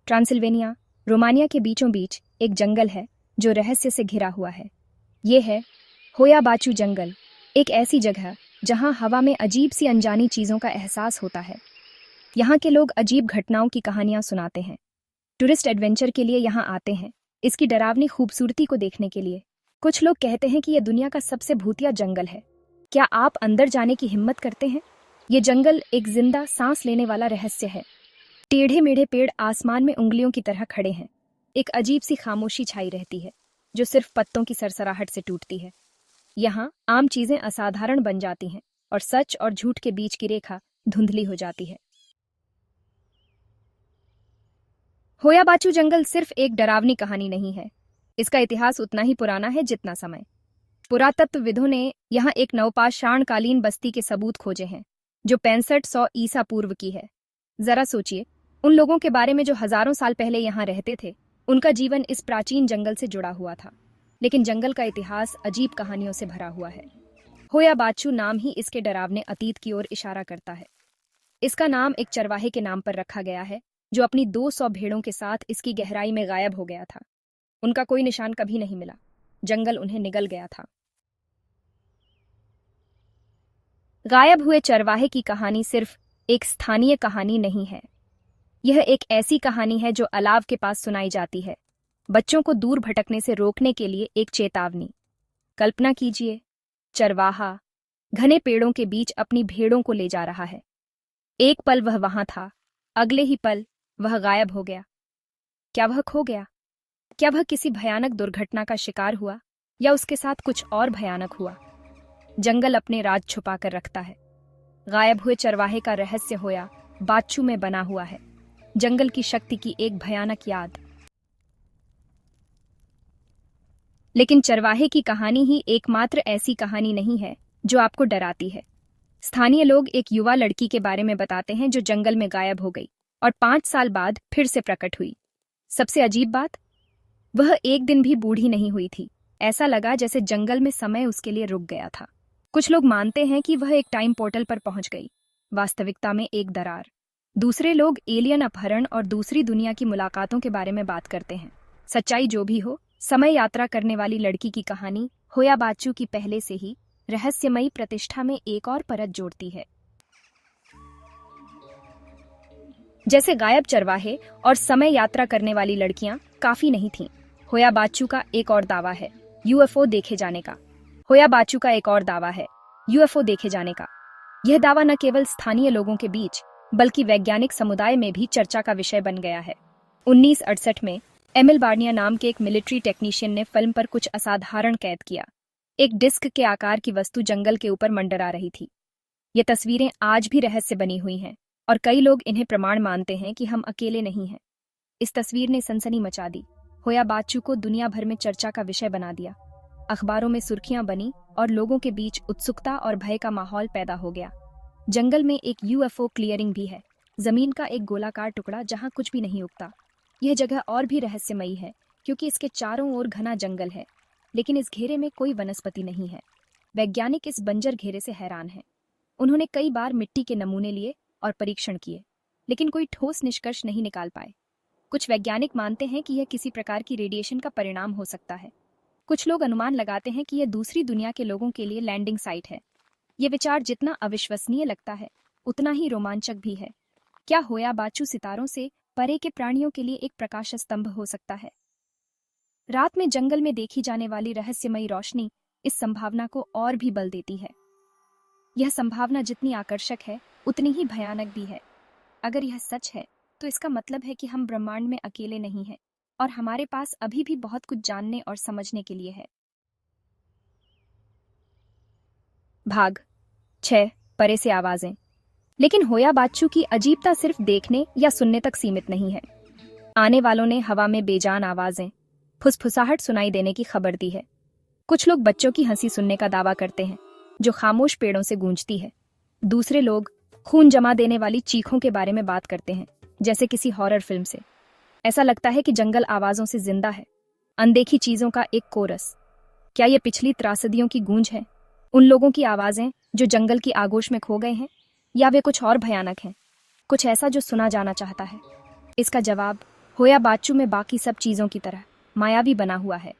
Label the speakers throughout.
Speaker 1: Transylvania, Romania के बीचों बीच एक जंगल है जो रहस्य से घिरा हुआ है। ये है होया बाचू जंगल, एक ऐसी जगह जहां हवा में अजीब सी अनजानी चीजों का एहसास होता है। यहाँ के लोग अजीब घटनाओं की कहानियां सुनाते हैं। टूरिस्ट एडवेंचर के लिए यहाँ आते हैं, इसकी डरावनी खूबसूरती को देखने के लिए। कुछ लोग कहते हैं कि यह दुनिया का सबसे भूतिया जंगल है। क्या आप अंदर जाने की हिम्मत करते हैं? ये जंगल एक जिंदा सांस लेने वाला रहस्य है। टेढ़े मेढ़े पेड़ आसमान में उंगलियों की तरह खड़े हैं। एक अजीब सी खामोशी छाई रहती है जो सिर्फ पत्तों की सरसराहट से टूटती है। यहाँ आम चीजें असाधारण बन जाती हैं और सच और झूठ के बीच की रेखा धुंधली हो जाती है। होया बाचू जंगल सिर्फ एक डरावनी कहानी नहीं है, इसका इतिहास उतना ही पुराना है जितना समय। पुरातत्वविदों ने यहाँ एक नवपाषाणकालीन बस्ती के सबूत खोजे हैं जो 6500 ईसा पूर्व की है। जरा सोचिए, उन लोगों के बारे में जो हजारों साल पहले यहाँ रहते थे। उनका जीवन इस प्राचीन जंगल से जुड़ा हुआ था, लेकिन जंगल का इतिहास अजीब कहानियों से भरा हुआ है। होया बाचू नाम ही इसके डरावने अतीत की ओर इशारा करता है। इसका नाम एक चरवाहे के नाम पर रखा गया है जो अपनी 200 भेड़ों के साथ इसकी गहराई में गायब हो गया था। उनका कोई निशान कभी नहीं मिला, जंगल उन्हें निगल गया था। गायब हुए चरवाहे की कहानी सिर्फ एक स्थानीय कहानी नहीं है, यह एक ऐसी कहानी है जो अलाव के पास सुनाई जाती है, बच्चों को दूर भटकने से रोकने के लिए एक चेतावनी। कल्पना कीजिए, चरवाहा घने पेड़ों के बीच अपनी भेड़ों को ले जा रहा है। एक पल वह वहां था, अगले ही पल वह गायब हो गया। क्या वह खो गया? क्या वह किसी भयानक दुर्घटना का शिकार हुआ, या उसके साथ कुछ और भयानक हुआ? जंगल अपने राज छुपा कर रखता है। गायब हुए चरवाहे का रहस्य होया बाचू में बना हुआ है, जंगल की शक्ति की एक भयानक याद। लेकिन चरवाहे की कहानी ही एकमात्र ऐसी कहानी नहीं है जो आपको डराती है। स्थानीय लोग एक युवा लड़की के बारे में बताते हैं जो जंगल में गायब हो गई और 5 साल बाद फिर से प्रकट हुई। सबसे अजीब बात, वह एक दिन भी बूढ़ी नहीं हुई थी। ऐसा लगा जैसे जंगल में समय उसके लिए रुक गया था। कुछ लोग मानते हैं कि वह एक टाइम पोर्टल पर पहुंच गई, वास्तविकता में एक दरार। दूसरे लोग एलियन अपहरण और दूसरी दुनिया की मुलाकातों के बारे में बात करते हैं। सच्चाई जो भी हो, समय यात्रा करने वाली लड़की की कहानी होया बाचू की पहले से ही रहस्यमयी प्रतिष्ठा में एक और परत जोड़ती है। जैसे गायब चरवाहे और समय यात्रा करने वाली लड़कियां काफी नहीं थीं, होया बाचू का एक और दावा है यूएफओ देखे जाने का। होया बाचू का एक और दावा है यूएफओ देखे जाने का। यह दावा न केवल स्थानीय लोगों के बीच बल्कि वैज्ञानिक समुदाय में भी चर्चा का विषय बन गया है। 1968 में एमिल बार्निया नाम के एक मिलिट्री टेक्नीशियन ने फिल्म पर कुछ असाधारण कैद किया। एक डिस्क के आकार की वस्तु जंगल के ऊपर मंडरा रही थी। ये तस्वीरें आज भी रहस्य बनी हुई हैं और कई लोग इन्हें प्रमाण मानते हैं कि हम अकेले नहीं हैं। इस तस्वीर ने सनसनी मचा दी, होया बाचू को दुनिया भर में चर्चा का विषय बना दिया। अखबारों में सुर्खियां बनी और लोगों के बीच उत्सुकता और भय का माहौल पैदा हो गया। जंगल में एक यूएफओ क्लियरिंग भी है, जमीन का एक गोलाकार टुकड़ा जहां कुछ भी नहीं उगता। यह जगह और भी रहस्यमयी है क्योंकि इसके चारों ओर घना जंगल है, लेकिन इस घेरे में कोई वनस्पति नहीं है। वैज्ञानिक इस बंजर घेरे से हैरान हैं। उन्होंने कई बार मिट्टी के नमूने लिए और परीक्षण किए, लेकिन कोई ठोस निष्कर्ष नहीं निकाल पाए। कुछ वैज्ञानिक मानते हैं कि यह किसी प्रकार की रेडिएशन का परिणाम हो सकता है। कुछ लोग अनुमान लगाते हैं कि यह दूसरी दुनिया के लोगों के लिए लैंडिंग साइट है। यह विचार जितना अविश्वसनीय लगता है, उतना ही रोमांचक भी है। क्या होया बाचू सितारों से परे के प्राणियों के लिए एक प्रकाश स्तंभ हो सकता है? रात में जंगल में देखी जाने वाली रहस्यमयी रोशनी इस संभावना को और भी बल देती है। यह संभावना जितनी आकर्षक है, उतनी ही भयानक भी है। अगर यह सच है, तो इसका मतलब है कि हम ब्रह्मांड में अकेले नहीं हैं और हमारे पास अभी भी बहुत कुछ जानने और समझने के लिए है। भाग 6, परे से आवाजें। लेकिन होया बाचू की अजीबता सिर्फ देखने या सुनने तक सीमित नहीं है। आने वालों ने हवा में बेजान आवाजें, फुसफुसाहट सुनाई देने की खबर दी है। कुछ लोग बच्चों की हंसी सुनने का दावा करते हैं जो खामोश पेड़ों से गूंजती है। दूसरे लोग खून जमा देने वाली चीखों के बारे में बात करते हैं, जैसे किसी हॉरर फिल्म से। ऐसा लगता है कि जंगल आवाजों से जिंदा है, अनदेखी चीजों का एक कोरस। क्या ये पिछली त्रासदियों की गूंज है, उन लोगों की आवाजें जो जंगल की आगोश में खो गए हैं, या वे कुछ और भयानक हैं, कुछ ऐसा जो सुना जाना चाहता है? इसका जवाब होया बाचू में बाकी सब चीजों की तरह मायावी बना हुआ है।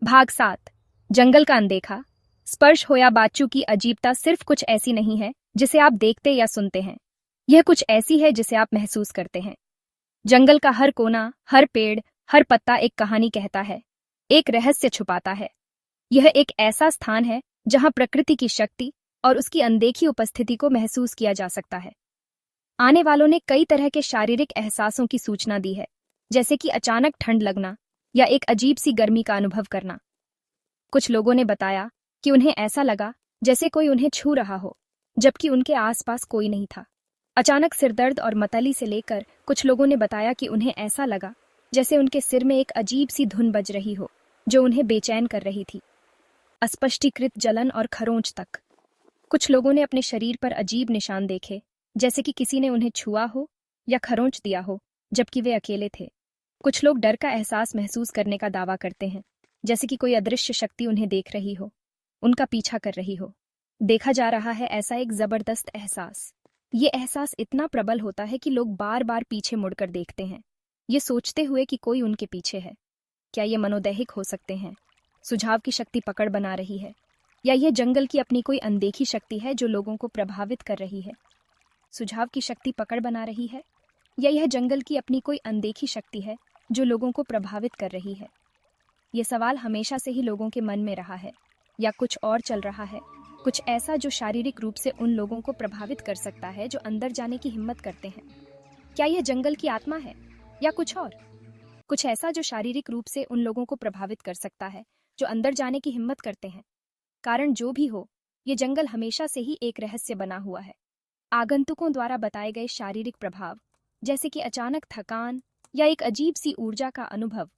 Speaker 1: भाग 7। जंगल का अनदेखा। स्पर्श। होया बाचू की अजीबता सिर्फ कुछ ऐसी नहीं है जिसे आप देखते या सुनते हैं, यह कुछ ऐसी है जिसे आप महसूस करते हैं। जंगल का हर कोना, हर पेड़, हर पत्ता एक कहानी कहता है, एक रहस्य छुपाता है। यह एक ऐसा स्थान है जहां प्रकृति की शक्ति और उसकी अनदेखी उपस्थिति को महसूस किया जा सकता है। आने वालों ने कई तरह के शारीरिक एहसासों की सूचना दी है, जैसे कि अचानक ठंड लगना या एक अजीब सी गर्मी का अनुभव करना। कुछ लोगों ने बताया कि उन्हें ऐसा लगा जैसे कोई उन्हें छू रहा हो, जबकि उनके आसपास कोई नहीं था। अचानक सिरदर्द और मतली से लेकर कुछ लोगों ने बताया कि उन्हें ऐसा लगा जैसे उनके सिर में एक अजीब सी धुन बज रही हो जो उन्हें बेचैन कर रही थी। अस्पष्टीकृत जलन और खरोंच तक। कुछ लोगों ने अपने शरीर पर अजीब निशान देखे, जैसे कि किसी ने उन्हें छुआ हो या खरोंच दिया हो, जबकि वे अकेले थे। कुछ लोग डर का एहसास महसूस करने का दावा करते हैं, जैसे कि कोई अदृश्य शक्ति उन्हें देख रही हो, उनका पीछा कर रही हो। देखा जा रहा है ऐसा एक जबरदस्त एहसास। ये एहसास इतना प्रबल होता है कि लोग बार बार पीछे मुड़कर देखते हैं, ये सोचते हुए कि कोई उनके पीछे है। क्या ये मनोदैहिक हो सकते हैं? सुझाव की शक्ति पकड़ बना रही है, या यह जंगल की अपनी कोई अनदेखी शक्ति है जो लोगों को प्रभावित कर रही है? सुझाव की शक्ति पकड़ बना रही है, या यह जंगल की अपनी कोई अनदेखी शक्ति है जो लोगों को प्रभावित कर रही है? ये सवाल हमेशा से ही लोगों के मन में रहा है, या कुछ और चल रहा है, कुछ ऐसा जो शारीरिक रूप से उन लोगों को प्रभावित कर सकता है जो अंदर जाने की हिम्मत करते हैं। क्या यह जंगल की आत्मा है, या कुछ और? कुछ ऐसा जो शारीरिक रूप से उन लोगों को प्रभावित कर सकता है जो अंदर जाने की हिम्मत करते हैं। कारण जो भी हो, ये जंगल हमेशा से ही एक रहस्य बना हुआ है। आगंतुकों द्वारा बताए गए शारीरिक प्रभाव, जैसे कि अचानक थकान या एक अजीब सी ऊर्जा का अनुभव,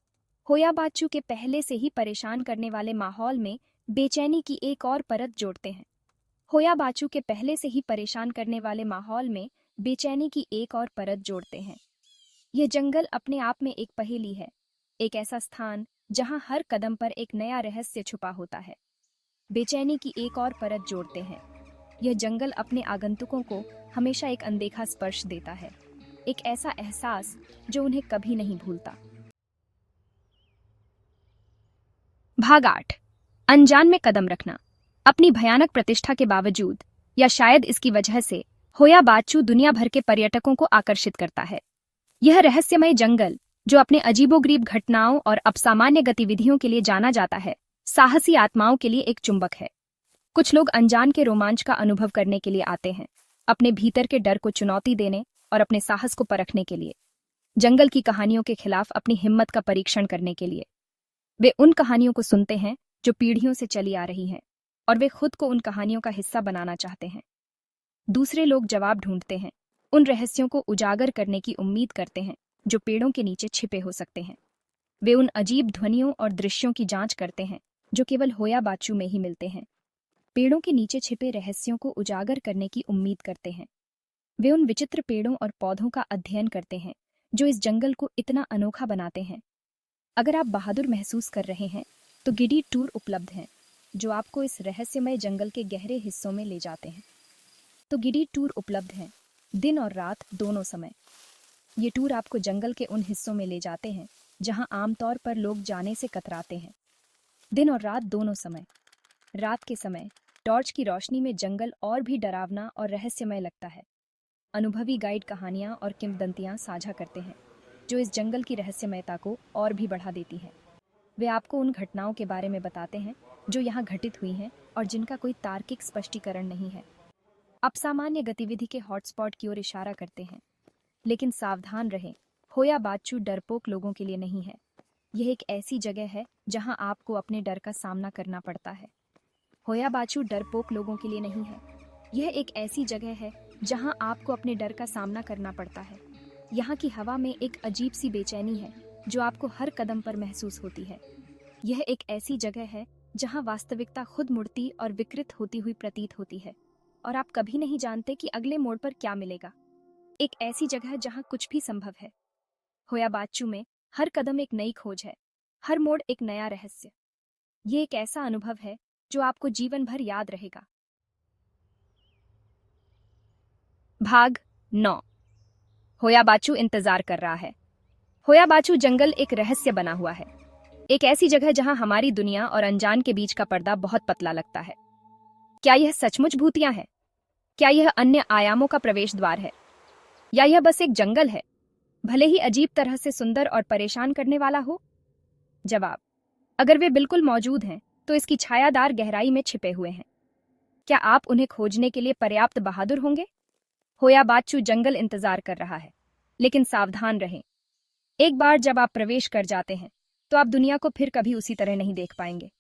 Speaker 1: होया बाचू के पहले से ही परेशान करने वाले माहौल में बेचैनी की एक और परत जोड़ते हैं। होया बाचू के पहले से ही परेशान करने वाले माहौल में बेचैनी की एक और परत जोड़ते हैं। यह जंगल अपने आप में एक पहेली है, एक ऐसा स्थान जहां हर कदम पर एक नया रहस्य छुपा होता है। बेचैनी की एक और परत जोड़ते हैं। यह जंगल अपने आगंतुकों को हमेशा एक अनदेखा स्पर्श देता है, एक ऐसा एहसास जो उन्हें कभी नहीं भूलता। भाग 8। अनजान में कदम रखना। अपनी भयानक प्रतिष्ठा के बावजूद, या शायद इसकी वजह से, होया बाचू दुनिया भर के पर्यटकों को आकर्षित करता है। यह रहस्यमय जंगल, जो अपने अजीबोगरीब घटनाओं और असामान्य गतिविधियों के लिए जाना जाता है, साहसी आत्माओं के लिए एक चुंबक है। कुछ लोग अनजान के रोमांच का अनुभव करने के लिए आते हैं, अपने भीतर के डर को चुनौती देने और अपने साहस को परखने के लिए, जंगल की कहानियों के खिलाफ अपनी हिम्मत का परीक्षण करने के लिए। वे उन कहानियों को सुनते हैं जो पीढ़ियों से चली आ रही हैं, और वे खुद को उन कहानियों का हिस्सा बनाना चाहते हैं। दूसरे लोग जवाब ढूंढते हैं, उन रहस्यों को उजागर करने की उम्मीद करते हैं जो पेड़ों के नीचे छिपे हो सकते हैं। वे उन अजीब ध्वनियों और दृश्यों की जांच करते हैं जो केवल होया बाचू में ही मिलते हैं। पेड़ों के नीचे छिपे रहस्यों को उजागर करने की उम्मीद करते हैं। वे उन विचित्र पेड़ों और पौधों का अध्ययन करते हैं जो इस जंगल को इतना अनोखा बनाते हैं। अगर आप बहादुर महसूस कर रहे हैं तो गिडी टूर उपलब्ध हैं जो आपको इस रहस्यमय जंगल के गहरे हिस्सों में ले जाते हैं। तो गिडी टूर उपलब्ध हैं, दिन और रात दोनों समय। ये टूर आपको जंगल के उन हिस्सों में ले जाते हैं जहां आमतौर पर लोग जाने से कतराते हैं। दिन और रात दोनों समय। रात के समय टॉर्च की रोशनी में जंगल और भी डरावना और रहस्यमय लगता है। अनुभवी गाइड कहानियां और किंवदंतियां साझा करते हैं जो इस जंगल की रहस्यमयता को और भी बढ़ा देती हैं। वे आपको उन घटनाओं के बारे में बताते हैं जो यहाँ घटित हुई हैं और जिनका कोई तार्किक स्पष्टीकरण नहीं है। आप सामान्य गतिविधि के हॉटस्पॉट की ओर इशारा करते हैं, लेकिन सावधान रहें, होया बाचू डरपोक लोगों के लिए नहीं है। यह एक ऐसी जगह है जहां आपको अपने डर का सामना करना पड़ता है। होया बाचू डरपोक लोगों के लिए नहीं है। यह एक ऐसी जगह है जहां आपको अपने डर का सामना करना पड़ता है। यहाँ की हवा में एक अजीब सी बेचैनी है जो आपको हर कदम पर महसूस होती है। यह एक ऐसी जगह है जहां वास्तविकता खुद मुड़ती और विकृत होती हुई प्रतीत होती है, और आप कभी नहीं जानते कि अगले मोड़ पर क्या मिलेगा। एक ऐसी जगह जहां कुछ भी संभव है। होया बाचू में हर कदम एक नई खोज है, हर मोड़ एक नया रहस्य। ये एक ऐसा अनुभव है जो आपको जीवन भर याद रहेगा। भाग 9। होया बाचू इंतजार कर रहा है। होया बाचू जंगल एक रहस्य बना हुआ है, एक ऐसी जगह जहां हमारी दुनिया और अनजान के बीच का पर्दा बहुत पतला लगता है। क्या यह सचमुच भूतिया है? क्या यह अन्य आयामों का प्रवेश द्वार है, या यह बस एक जंगल है, भले ही अजीब तरह से सुंदर और परेशान करने वाला हो? जवाब: अगर वे बिल्कुल मौजूद हैं तो इसकी छायादार गहराई में छिपे हुए हैं। क्या आप उन्हें खोजने के लिए पर्याप्त बहादुर होंगे? होया बाचू जंगल इंतजार कर रहा है, लेकिन सावधान रहें। एक बार जब आप प्रवेश कर जाते हैं तो आप दुनिया को फिर कभी उसी तरह नहीं देख पाएंगे।